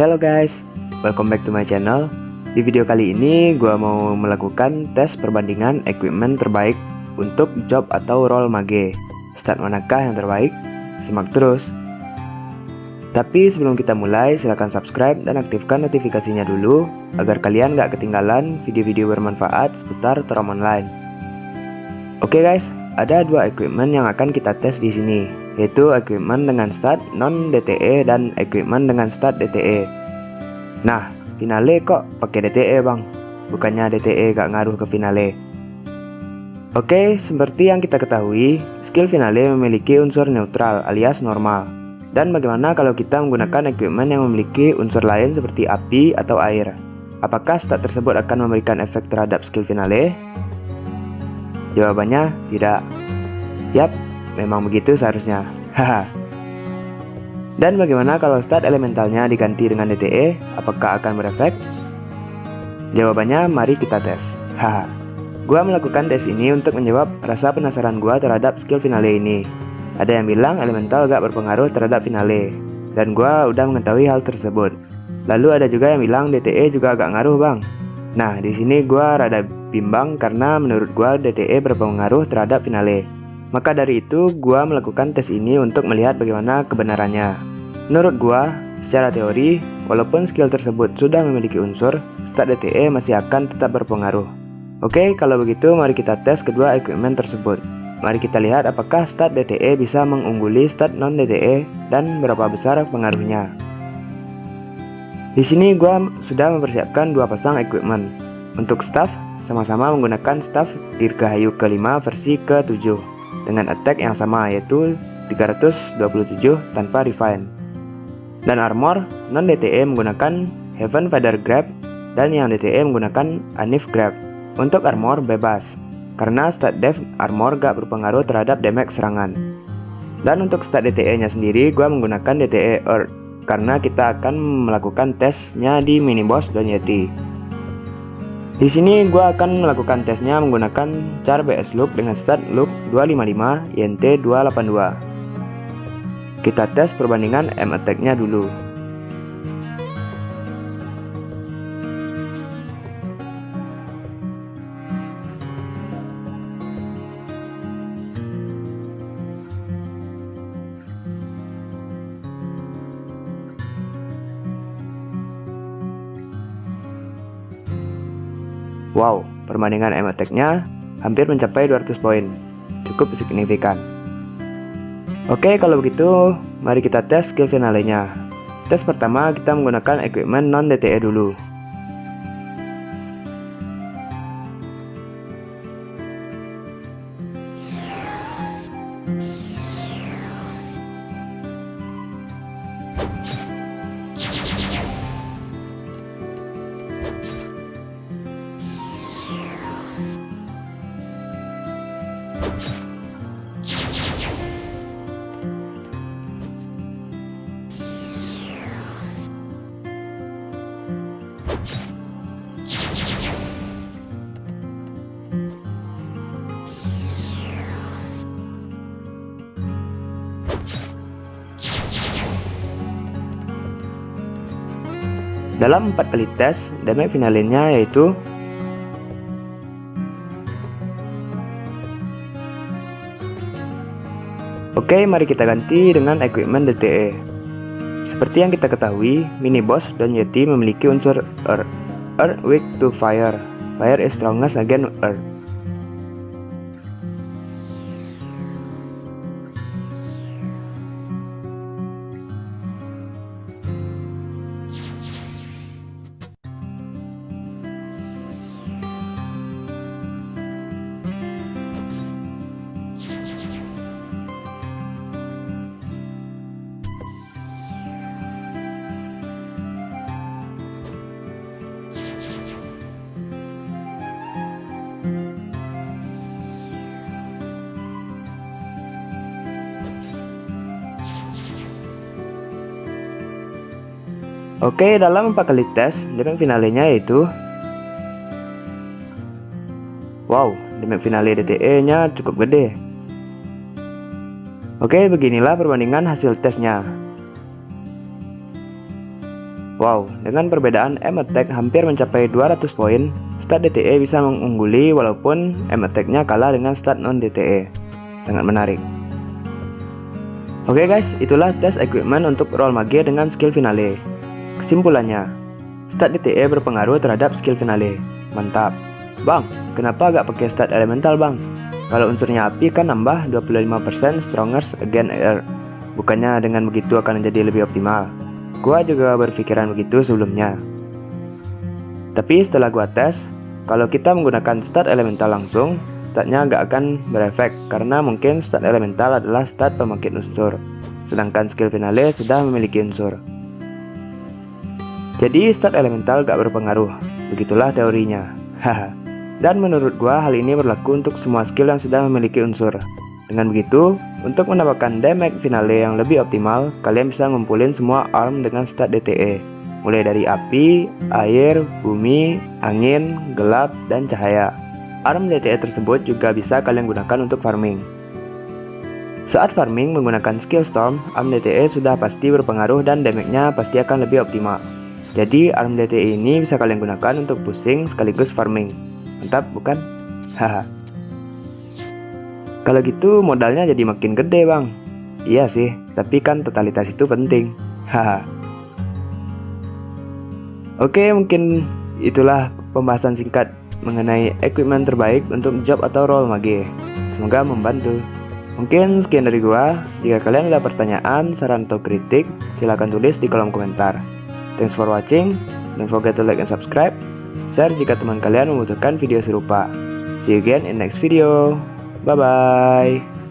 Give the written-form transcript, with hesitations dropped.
Hello guys, welcome back to my channel. Di video kali ini gua mau melakukan tes perbandingan equipment terbaik untuk job atau role mage. Start manakah yang terbaik? Simak terus. Tapi sebelum kita mulai, silahkan subscribe dan aktifkan notifikasinya dulu agar kalian gak ketinggalan video-video bermanfaat seputar Torom Online. Oke guys, ada dua equipment yang akan kita tes di sini, yaitu equipment dengan stat non DTE dan equipment dengan stat DTE. Nah, finale kok pakai DTE bang? Bukannya DTE gak ngaruh ke finale? Oke, seperti yang kita ketahui, skill finale memiliki unsur neutral alias normal. Dan bagaimana kalau kita menggunakan equipment yang memiliki unsur lain seperti api atau air? Apakah stat tersebut akan memberikan efek terhadap skill finale? Jawabannya tidak. Yap, memang begitu seharusnya. Haha. Dan bagaimana kalau stat elementalnya diganti dengan DTE? Apakah akan berefek? Jawabannya mari kita tes. Haha. Gua melakukan tes ini untuk menjawab rasa penasaran gua terhadap skill finale ini. Ada yang bilang elemental gak berpengaruh terhadap finale, dan gua udah mengetahui hal tersebut. Lalu ada juga yang bilang DTE juga agak ngaruh bang. Nah, di sini gua rada bimbang karena menurut gua DTE berpengaruh terhadap finale. Maka dari itu gua melakukan tes ini untuk melihat bagaimana kebenarannya. Menurut gua, secara teori, walaupun skill tersebut sudah memiliki unsur, stat DTE masih akan tetap berpengaruh. Oke, kalau begitu mari kita tes kedua equipment tersebut. Mari kita lihat apakah stat DTE bisa mengungguli stat non DTE dan berapa besar pengaruhnya. Di sini gua sudah mempersiapkan dua pasang equipment. Untuk staff, sama-sama menggunakan staff Dirgahayu ke-5 versi ke-7 dengan attack yang sama, yaitu 327 tanpa refine. Dan armor non DTE menggunakan Heaven Feather Grab dan yang DTE menggunakan Anif Grab. Untuk armor bebas, karena stat def armor gak berpengaruh terhadap damage serangan. Dan untuk stat DTE nya sendiri gua menggunakan DTE Earth, karena kita akan melakukan tesnya di mini boss dan Yeti. Di sini gua akan melakukan tesnya menggunakan char BS look dengan stat look 255 YNT 282. Kita tes perbandingan M attack nya dulu. Wow, perbandingan M attack-nya hampir mencapai 200 poin. Cukup signifikan. Oke, kalau begitu, mari kita tes skill finalenya. Tes pertama kita menggunakan equipment non DTE dulu. Dalam 4 kali tes, damage finalenya yaitu Oke, mari kita ganti dengan equipment DTE. Seperti yang kita ketahui, mini boss dan Yeti memiliki unsur Earth. Earth weak to fire. Fire is strongest against Earth. Oke, dalam 4 kali tes, damage finalenya yaitu wow, damage finale DTE nya cukup gede. Oke, beginilah perbandingan hasil tesnya. Wow, dengan perbedaan aim attack hampir mencapai 200 poin, stat DTE bisa mengungguli walaupun aim attack-nya kalah dengan stat non-DTE. Sangat menarik. Oke guys, itulah tes equipment untuk role mage dengan skill finale. Kesimpulannya, stat DTE berpengaruh terhadap skill finale. Mantap. Bang, kenapa gak pakai stat elemental bang? Kalau unsurnya api kan nambah 25% strongest against air. Bukannya dengan begitu akan menjadi lebih optimal. Gua juga berpikiran begitu sebelumnya. Tapi setelah gua tes, kalau kita menggunakan stat elemental langsung, statnya nggak akan berefek karena mungkin stat elemental adalah stat pembangkit unsur, sedangkan skill finale sudah memiliki unsur. Jadi stat elemental gak berpengaruh, begitulah teorinya. Haha. Dan menurut gua hal ini berlaku untuk semua skill yang sudah memiliki unsur. Dengan begitu, untuk mendapatkan damage finale yang lebih optimal, kalian bisa ngumpulin semua arm dengan stat DTE, mulai dari api, air, bumi, angin, gelap, dan cahaya. Arm DTE tersebut juga bisa kalian gunakan untuk farming. Saat farming menggunakan skill storm, arm DTE sudah pasti berpengaruh dan damage-nya pasti akan lebih optimal. Jadi arm DTE ini bisa kalian gunakan untuk pushing sekaligus farming. Mantap bukan? Haha. Kalau gitu modalnya jadi makin gede bang. Iya sih, tapi kan totalitas itu penting. Haha. Oke, mungkin itulah pembahasan singkat mengenai equipment terbaik untuk job atau role mage. Semoga membantu. Mungkin sekian dari gua. Jika kalian ada pertanyaan, saran atau kritik, silahkan tulis di kolom komentar. Thanks for watching. Don't forget to like and subscribe. Share jika teman kalian membutuhkan video serupa. See you again in next video. Bye bye.